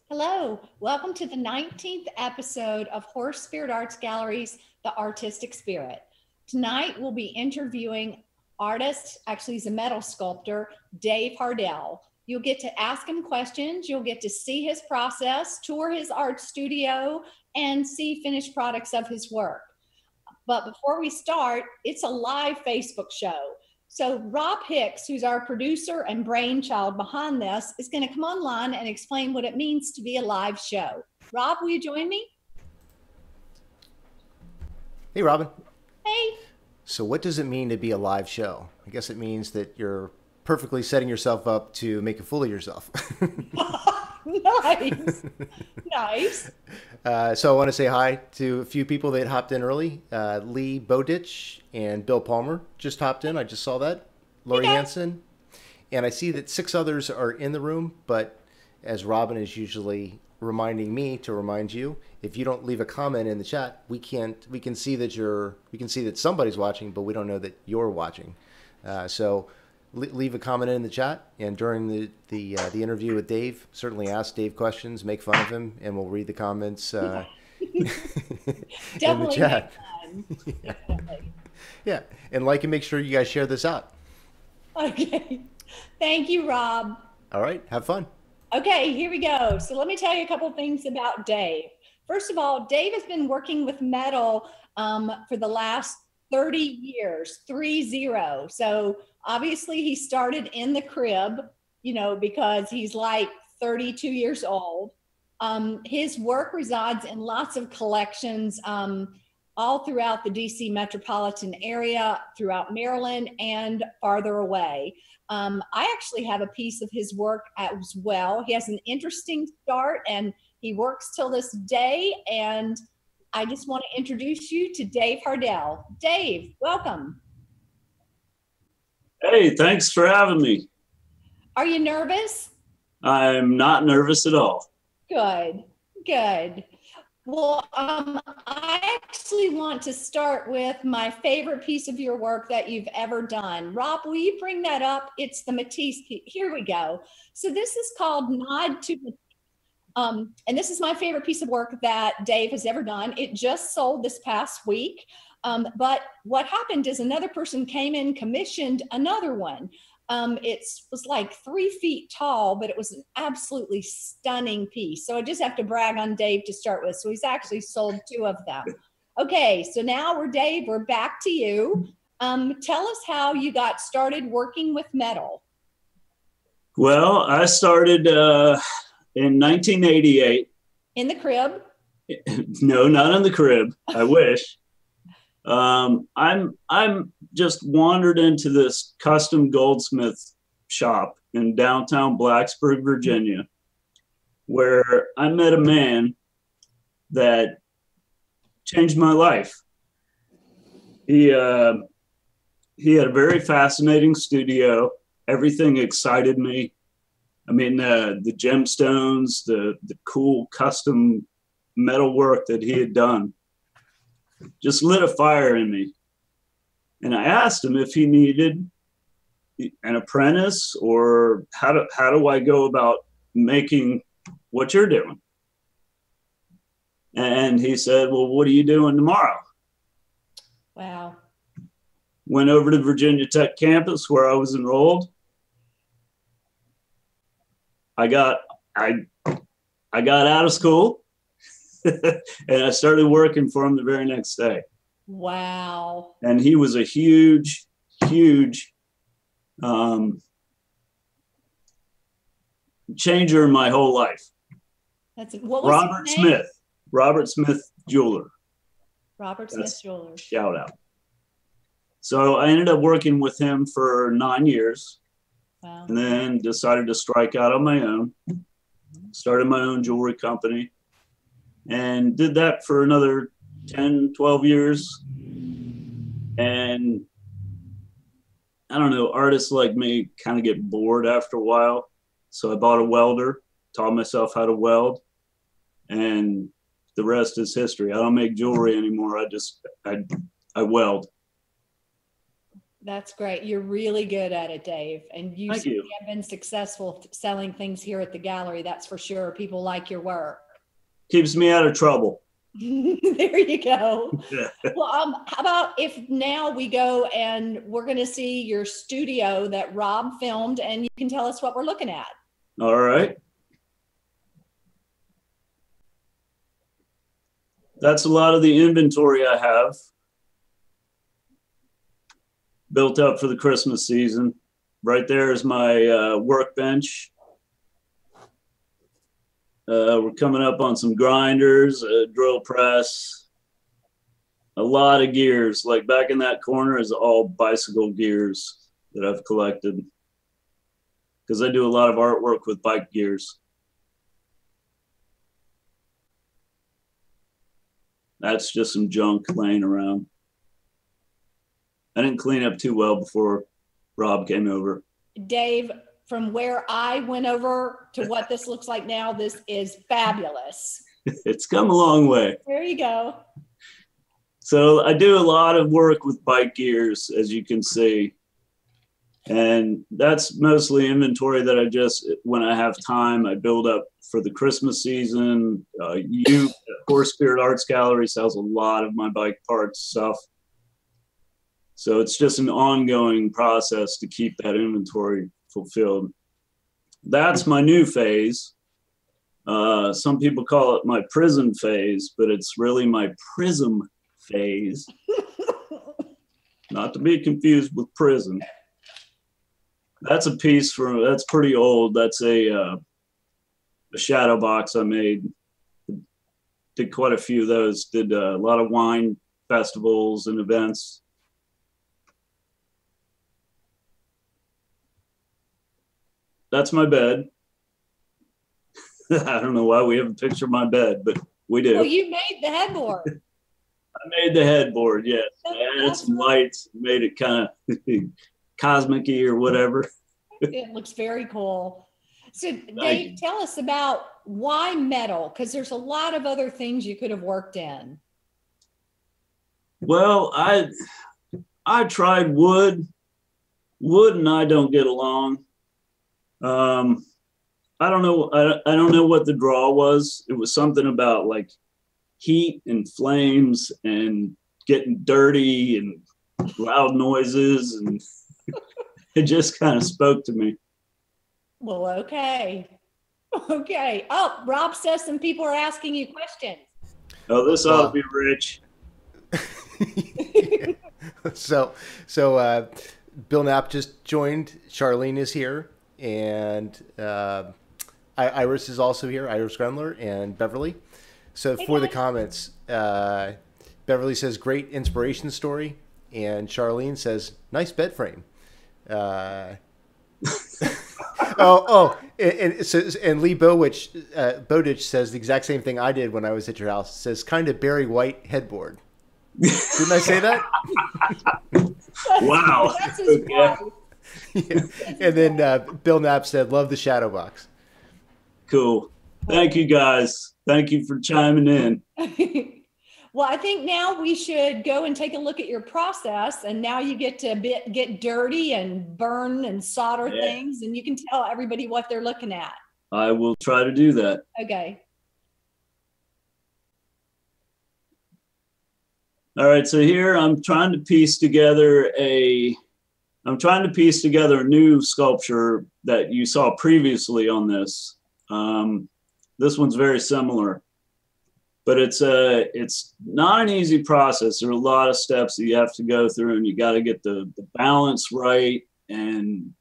Hello, welcome to the 19th episode of HorseSpirit Arts Gallery's The Artistic Spirit. Tonight we'll be interviewing artist, actually he's a metal sculptor, Dave Hardell. You'll get to ask him questions, you'll get to see his process, tour his art studio, and see finished products of his work. But before we start, it's a live Facebook show. So Rob Hix, who's our producer and brainchild behind this, is going to come online and explain what it means to be a live show. Rob, will you join me? Hey, Robin. Hey. So what does it mean to be a live show? I guess it means that you're perfectly setting yourself up to make a fool of yourself. Nice. Nice. So I want to say hi to a few people that hopped in early. Lee Bowditch and Bill Palmer just hopped in. I just saw that. Lori Hansen. And I see that 6 others are in the room, but as Robin is usually reminding me to remind you, if you don't leave a comment in the chat, we can see that somebody's watching, but we don't know that you're watching. So leave a comment in the chat, and during the interview with Dave, certainly ask Dave questions, make fun of him, and we'll read the comments in the chat. Yeah. Yeah, and like and make sure you guys share this out. Okay. Thank you, Rob. All right, have fun. Okay, here we go. So let me tell you a couple things about Dave. First of all, Dave has been working with metal for the last 30 years, 30. So obviously he started in the crib, you know, because he's like 32 years old. His work resides in lots of collections all throughout the DC metropolitan area, throughout Maryland and farther away. I actually have a piece of his work as well. He has an interesting start and he works till this day, and I just want to introduce you to Dave Hardell. Dave, welcome. Hey, thanks for having me. Are you nervous? I'm not nervous at all. Good, good. Well, I actually want to start with my favorite piece of your work that you've ever done. Rob, will you bring that up? It's the Matisse piece. Here we go. So this is called Nod to Matisse. And this is my favorite piece of work that Dave has ever done. It just sold this past week. But what happened is another person came in, commissioned another one. It was like 3 feet tall, but it was an absolutely stunning piece. So I just have to brag on Dave to start with. So he's actually sold 2 of them. Okay, so now Dave, we're back to you. Tell us how you got started working with metal. Well, I started in 1988. In the crib? No, not in the crib. I wish. I'm just wandered into this custom goldsmith shop in downtown Blacksburg, Virginia, where I met a man that changed my life. He had a very fascinating studio. Everything excited me. I mean, the gemstones, the cool custom metal work that he had done just lit a fire in me. And I asked him if he needed an apprentice or how do I go about making what you're doing? And he said, well, what are you doing tomorrow? Wow. Went over to Virginia Tech campus where I was enrolled. I got out of school and I started working for him the very next day. Wow. And he was a huge, huge changer in my whole life. What was Robert Smith jeweler. Robert Smith Jewelers. Shout out. So I ended up working with him for 9 years. Wow. And then decided to strike out on my own. Started my own jewelry company and did that for another 10, 12 years. And I don't know, artists like me kind of get bored after a while. So I bought a welder, taught myself how to weld, and the rest is history. I don't make jewelry anymore. I weld. That's great. You're really good at it, Dave. And you Thank you. have been successful selling things here at the gallery. That's for sure. People like your work. Keeps me out of trouble. There you go. Well, how about if now we go and we're going to see your studio that Rob filmed, and you can tell us what we're looking at. All right. That's a lot of the inventory I have built up for the Christmas season. Right there is my workbench. We're coming up on some grinders, a drill press, a lot of gears. Like back in that corner is all bicycle gears that I've collected, because I do a lot of artwork with bike gears. That's just some junk laying around. I didn't clean up too well before Rob came over. Dave, from where I went over to what this looks like now, this is fabulous. It's come a long way. There you go. So I do a lot of work with bike gears, as you can see. And that's mostly inventory that I just, when I have time, I build up for the Christmas season. HorseSpirit Arts Gallery sells a lot of my bike parts stuff. So it's just an ongoing process to keep that inventory fulfilled. That's my new phase. Some people call it my prism phase, but it's really my prism phase. Not to be confused with prison. That's a piece that's pretty old. That's a shadow box I made. Did quite a few of those. Did a lot of wine festivals and events. That's my bed. I don't know why we have a picture of my bed, but we do. Well, you made the headboard. I made the headboard, yes. I added some lights, made it kind of cosmic-y or whatever. It looks very cool. So Dave, tell us about why metal? Because there's a lot of other things you could have worked in. Well, I tried wood. Wood and I don't get along. I don't know. I don't know what the draw was. It was something about like heat and flames and getting dirty and loud noises, and it just kind of spoke to me. Well, okay. Okay. Oh, Rob says some people are asking you questions. Oh, this ought to be rich. So Bill Knapp just joined. Charlene is here, and Iris is also here. Iris Grendler and Beverly. So Hey, for the guys. comments, Beverly says great inspiration story, and Charlene says nice bed frame. And Lee Bowditch says the exact same thing I did when I was at your house. Says kind of Barry White headboard. Didn't I say that? Wow. That's his wife. Yeah. And then Bill Knapp said, love the shadow box. Cool. Thank you, guys. Thank you for chiming in. Well, I think now we should go and take a look at your process, and now you get to get dirty and burn and solder things, and you can tell everybody what they're looking at. I will try to do that. Okay. All right, so here I'm trying to piece together a new sculpture that you saw previously on this. This one's very similar, but it's not an easy process. There are a lot of steps that you have to go through, and you got to get the balance right. And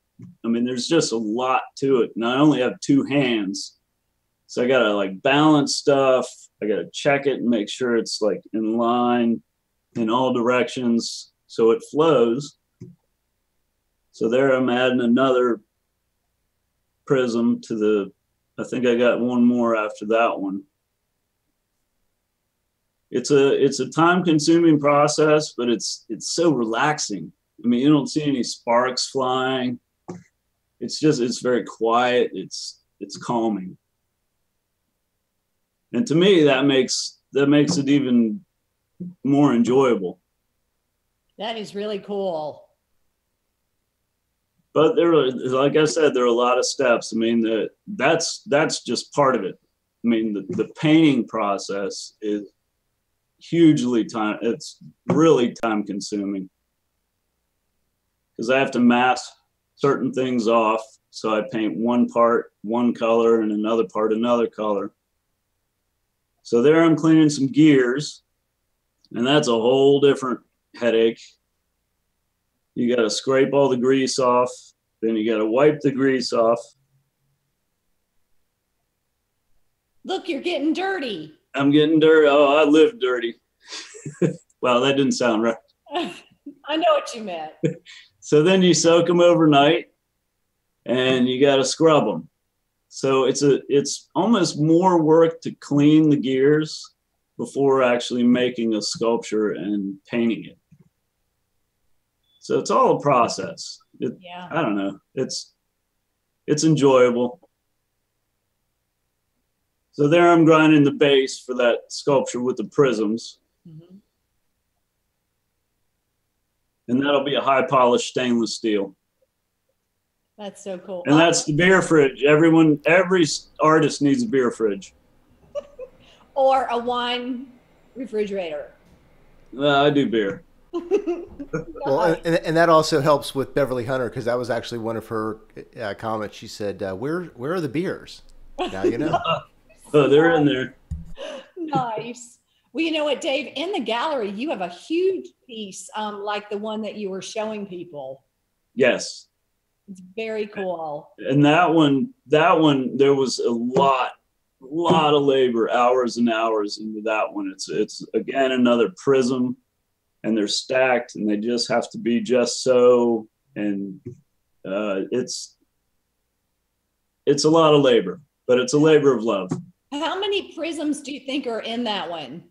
I mean, there's just a lot to it. And I only have two hands, so I got to like balance stuff. I got to check it and make sure it's like in line. in all directions so it flows. So there I'm adding another prism to the, I think I got one more after that one. It's a time-consuming process, but it's so relaxing. I mean, you don't see any sparks flying. It's very quiet. It's calming. And to me, that makes it even more enjoyable. That is really cool. But like I said, there are a lot of steps. I mean, that's just part of it. I mean, the painting process is it's really time consuming, because I have to mask certain things off. So I paint one part one color and another part another color. So there I'm cleaning some gears, and that's a whole different headache. You got to scrape all the grease off, then you got to wipe the grease off. Look, you're getting dirty. I'm getting dirty. Oh, I live dirty. Well, that didn't sound right. I know what you meant. So then you soak them overnight, and you got to scrub them. So it's almost more work to clean the gears before actually making a sculpture and painting it. So it's all a process. Yeah. I don't know. It's enjoyable. So there I'm grinding the base for that sculpture with the prisms. Mm-hmm. And that'll be a high polished stainless steel. That's so cool. And that's the beer fridge. Every artist needs a beer fridge. Or a wine refrigerator. I do beer. Well, and that also helps with Beverly Hunter, because that was actually one of her comments. She said, where are the beers? Now you know. Oh, they're in there. Nice. Well, you know what, Dave, in the gallery, you have a huge piece like the one that you were showing people. Yes. It's very cool. And that one, there was a lot of labor, hours and hours into that one. It's again, another prism, and they're stacked, and they just have to be just so. And it's a lot of labor, but it's a labor of love. How many prisms do you think are in that one?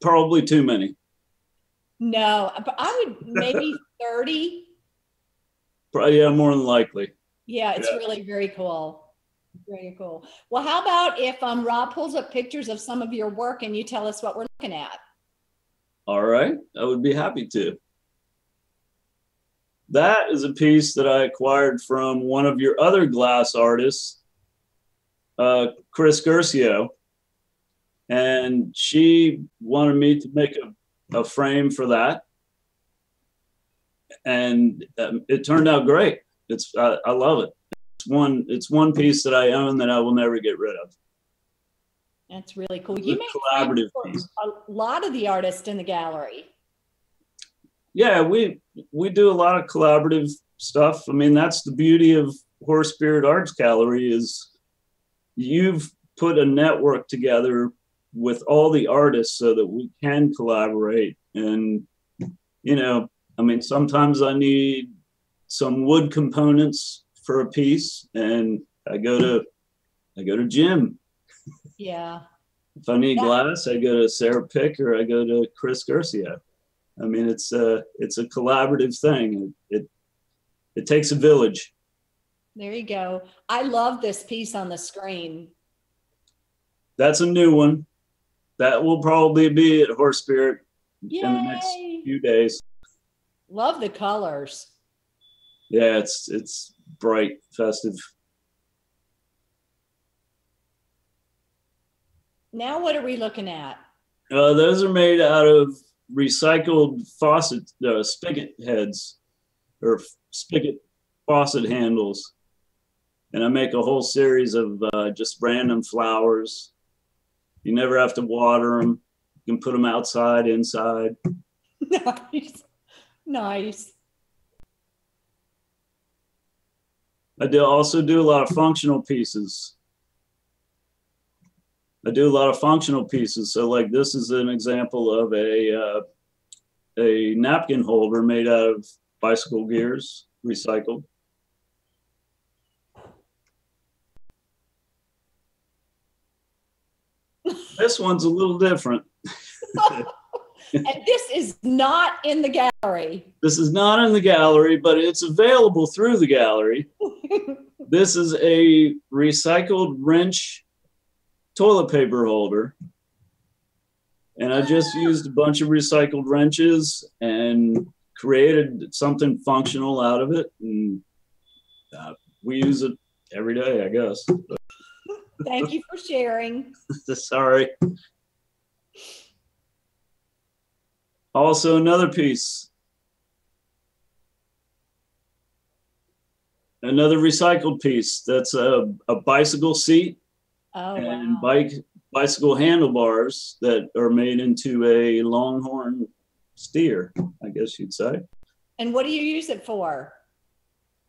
Probably too many. No, but I would maybe 30. Probably, yeah, more than likely. Yeah, it's really very cool. Very cool. Well, how about if Rob pulls up pictures of some of your work and you tell us what we're looking at? All right, I would be happy to. That is a piece that I acquired from one of your other glass artists, Chris Gercio. And she wanted me to make a frame for that. And it turned out great. I love it. It's one piece that I own that I will never get rid of. That's really cool. You make collaborative piece. A lot of the artists in the gallery. Yeah, we do a lot of collaborative stuff. I mean, that's the beauty of HorseSpirit Arts Gallery, is you've put a network together with all the artists so that we can collaborate. And, you know, I mean, sometimes I need some wood components for a piece, and I go to Jim. Yeah. If I need glass, I go to Sarah Pick, or I go to Chris Gercio. I mean, it's a collaborative thing. It takes a village. There you go. I love this piece on the screen. That's a new one. That will probably be at HorseSpirit in the next few days. Love the colors. Yeah, it's bright, festive. Now what are we looking at? Those are made out of recycled faucet spigot heads, or spigot faucet handles. And I make a whole series of just random flowers. You never have to water them. You can put them outside, inside. Nice. Nice. I also do a lot of functional pieces. I do a lot of functional pieces. So like this is an example of a napkin holder made out of bicycle gears, recycled. This one's a little different. And this is not in the gallery. This is not in the gallery, but it's available through the gallery. This is a recycled wrench toilet paper holder. And I just used a bunch of recycled wrenches and created something functional out of it. And we use it every day, I guess. Thank you for sharing. Sorry. Also, another piece. Another recycled piece. That's a bicycle seat and wow. bicycle handlebars that are made into a longhorn steer, I guess you'd say. And what do you use it for?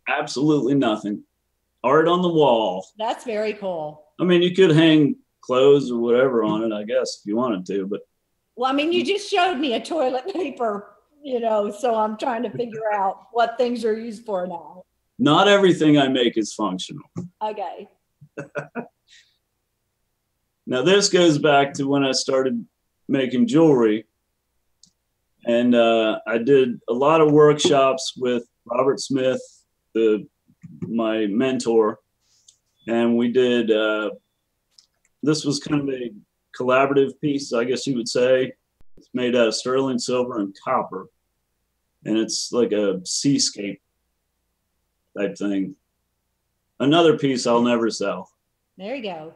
Absolutely nothing. Art on the wall. That's very cool. I mean, you could hang clothes or whatever on it, I guess, if you wanted to, but. Well, I mean, you just showed me a toilet paper, you know, so I'm trying to figure out what things are used for now. Not everything I make is functional. Okay. Now, this goes back to when I started making jewelry. And I did a lot of workshops with Robert Smith, my mentor. And we did, this was kind of a collaborative piece, I guess you would say. It's made out of sterling silver and copper. And it's like a seascape type thing. Another piece I'll never sell. There you go.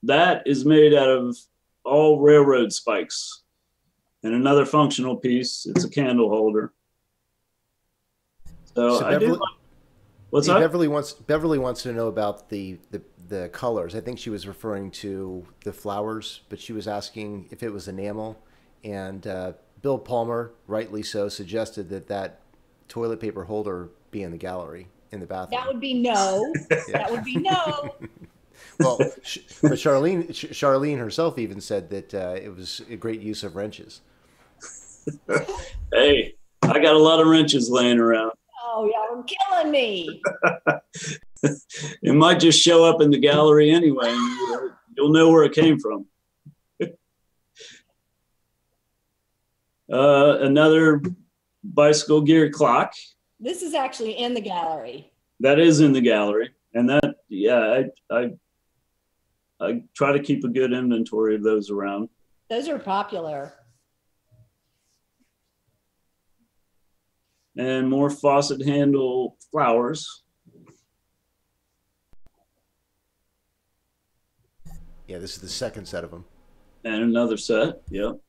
That is made out of all railroad spikes. And another functional piece, it's a candle holder. So I do. What's that? Beverly wants to know about the colors. I think she was referring to the flowers, but she was asking if it was enamel. And Bill Palmer, rightly so, suggested that toilet paper holder be in the gallery in the bathroom. That would be no. Yeah. That would be no. Well, but Charlene herself even said that it was a great use of wrenches. Hey, I got a lot of wrenches laying around. Oh, y'all are killing me. It might just show up in the gallery anyway. And you'll know where it came from. Another bicycle gear clock. This is actually in the gallery. That is in the gallery. And that, yeah, I try to keep a good inventory of those around. Those are popular. And more faucet handle flowers. Yeah, this is the second set of them. And another set, yep.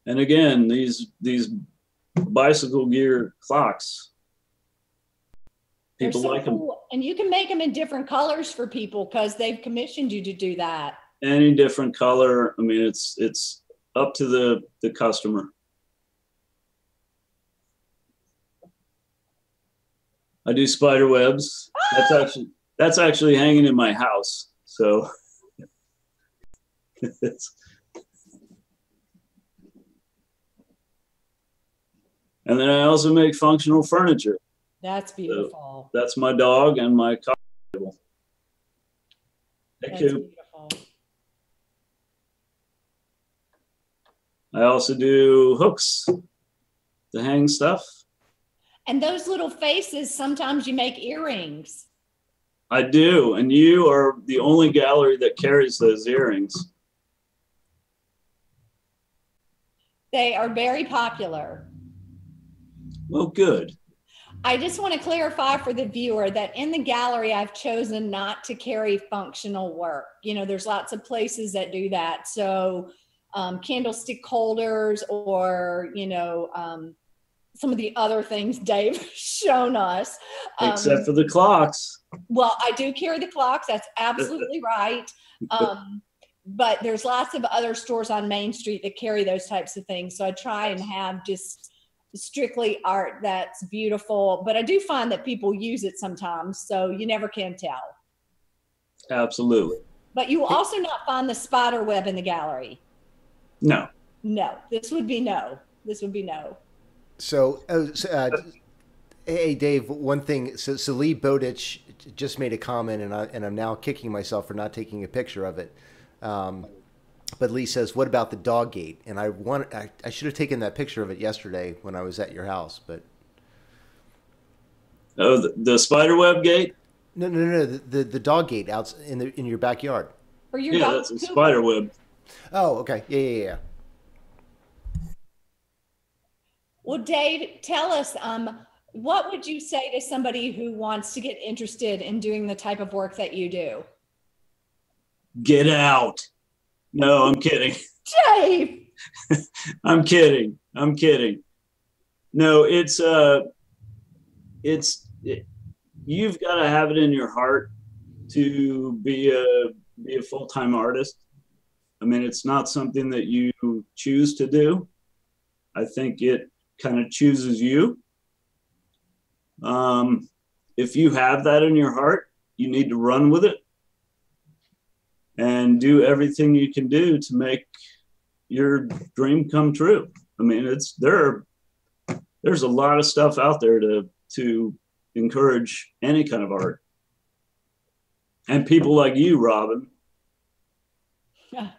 And again, these bicycle gear clocks, people like them. And you can make them in different colors for people because they've commissioned you to do that. Any different color. I mean, it's up to the customer. I do spider webs. That's actually hanging in my house. So and then I also make functional furniture. That's beautiful. So that's my dog and my coffee table. That's beautiful. I also do hooks to hang stuff. And those little faces, sometimes you make earrings. I do, and you are the only gallery that carries those earrings. They are very popular. Well, good. I just want to clarify for the viewer that in the gallery, I've chosen not to carry functional work. You know, there's lots of places that do that. So candlestick holders or, you know, some of the other things Dave has shown us. Except for the clocks. Well, I do carry the clocks. That's absolutely right. but there's lots of other stores on Main Street that carry those types of things. So I try and have just strictly art that's beautiful, but I do find that people use it sometimes, so you never can tell. Absolutely. But you will also not find the spider web in the gallery. No. No, this would be no. This would be no. So, hey Dave, one thing. So Lee Bowditch just made a comment, and I'm now kicking myself for not taking a picture of it. But Lee says, "What about the dog gate?" And I should have taken that picture of it yesterday when I was at your house, but the spider web gate. No. The dog gate out in your backyard. For your Yeah, dog that's a spider web. Oh, okay. Yeah. Well, Dave, tell us, what would you say to somebody who wants to get interested in doing the type of work that you do? Get out. No, I'm kidding. Dave! I'm kidding. No, you've got to have it in your heart to be a full-time artist. I mean, it's not something that you choose to do. I think it kind of chooses you. If you have that in your heart, you need to run with it and do everything you can do to make your dream come true. I mean, there's a lot of stuff out there to encourage any kind of art. And people like you, Robin. Well,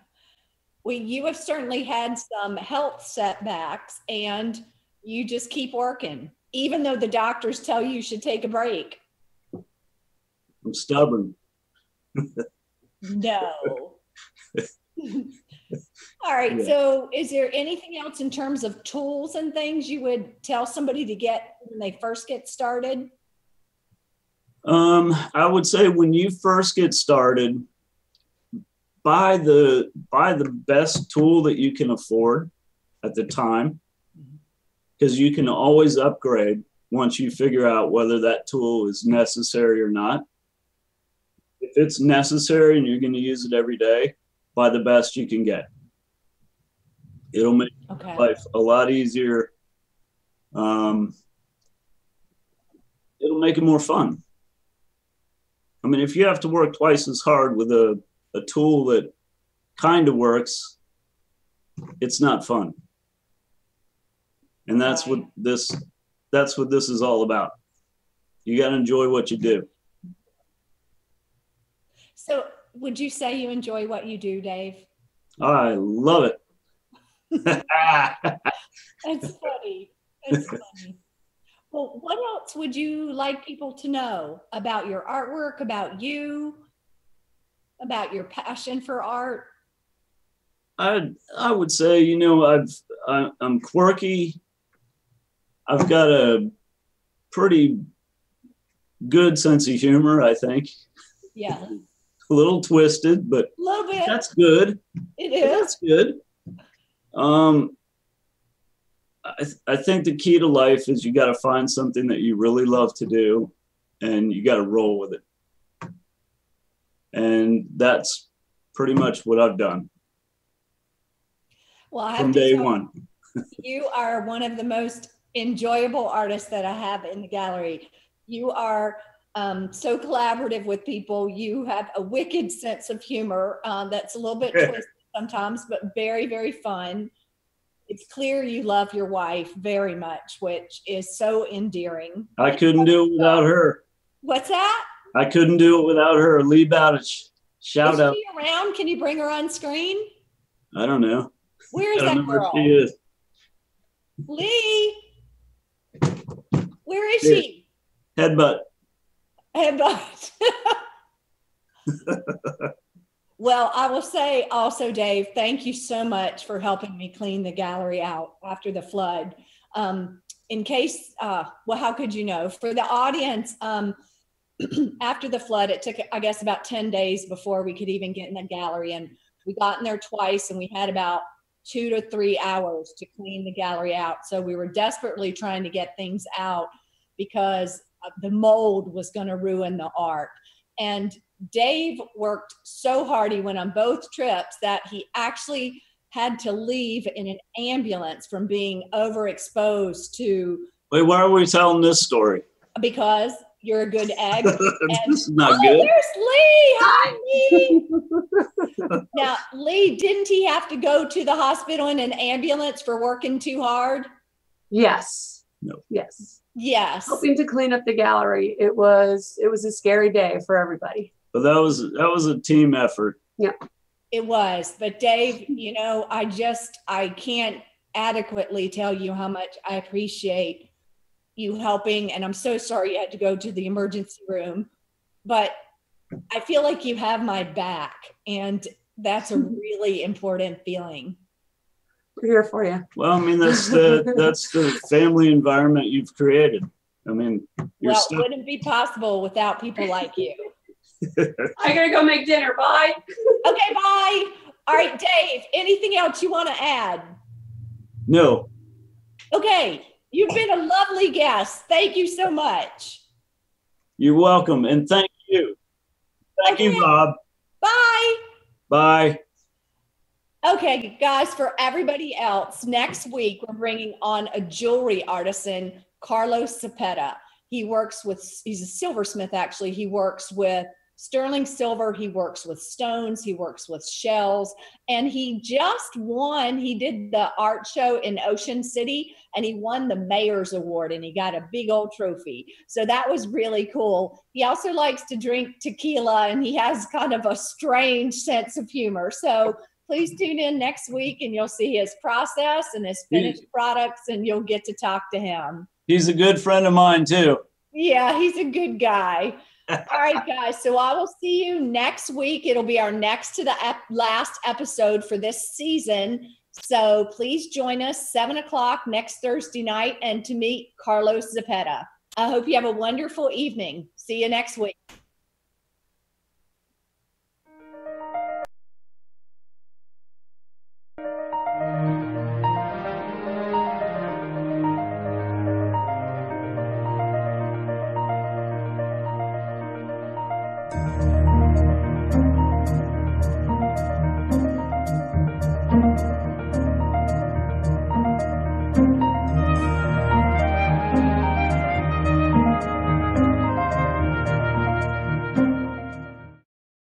you have certainly had some health setbacks, and you just keep working, even though the doctors tell you should take a break. I'm stubborn. No. All right. Yeah. So is there anything else in terms of tools and things you would tell somebody to get when they first get started? I would say when you first get started, buy the best tool that you can afford at the time, because you can always upgrade once you figure out whether that tool is necessary or not. If it's necessary and you're going to use it every day, buy the best you can get. It'll make life a lot easier. It'll make it more fun. I mean, if you have to work twice as hard with a tool that kind of works, it's not fun. And that's what this is all about. You got to enjoy what you do. So would you say you enjoy what you do, Dave? I love it. That's funny. That's funny. Well, what else would you like people to know about your artwork, about you, about your passion for art? I would say, you know, I'm quirky. I've got a pretty good sense of humor, I think. Yeah. A little twisted, but a little bit. That's good. It is. That's good. I think the key to life is you got to find something that you really love to do, and you got to roll with it. And that's pretty much what I've done. Well, I have from to day tell one. You are one of the most enjoyable artists that I have in the gallery. You are so collaborative with people. You have a wicked sense of humor that's a little bit twisted sometimes, but very, very fun. It's clear you love your wife very much, which is so endearing. I couldn't do it without her. What's that? I couldn't do it without her. Lee Bowditch. Shout out. Is she around? Can you bring her on screen? I don't know. Where is that girl? Where she is. Lee, where is she? Headbutt. Headbutt. Well, I will say also, Dave, thank you so much for helping me clean the gallery out after the flood. In case, well, how could you know? For the audience, after the flood, it took, I guess, about 10 days before we could even get in the gallery. And we got in there twice, and we had about 2 to 3 hours to clean the gallery out. So we were desperately trying to get things out because the mold was going to ruin the art. And Dave worked so hard. He went on both trips that he actually had to leave in an ambulance from being overexposed to. Wait, why are we telling this story? Because you're a good egg. This is not good. There's Lee. Hi, Lee. Now, Lee, didn't he have to go to the hospital in an ambulance for working too hard? Yes. No. Yes. Yes. Helping to clean up the gallery. It was a scary day for everybody. But that was a team effort. Yeah. It was. But Dave, you know, I can't adequately tell you how much I appreciate you helping. And I'm so sorry you had to go to the emergency room, but I feel like you have my back, and that's a really important feeling. We're here for you. Well, I mean, that's the family environment you've created. I mean, It wouldn't be possible without people like you. I gotta go make dinner. Bye. Okay, bye. All right, Dave, anything else you want to add? No. Okay, you've been a lovely guest. Thank you so much. You're welcome, and thank you. Thank you, Bob. Bye. Bye. Okay, guys, for everybody else, next week we're bringing on a jewelry artisan, Carlos Zepeda. He's a silversmith, actually. He works with sterling silver, he works with stones, he works with shells, and he did the art show in Ocean City, and he won the mayor's award, and he got a big old trophy. So that was really cool. He also likes to drink tequila, and he has kind of a strange sense of humor. So please tune in next week, and you'll see his process and his finished products, and you'll get to talk to him. He's a good friend of mine, too. Yeah, he's a good guy. All right, guys. So I will see you next week. It'll be our next to the last episode for this season. So please join us 7 o'clock next Thursday night and to meet Carlos Zepeda. I hope you have a wonderful evening. See you next week.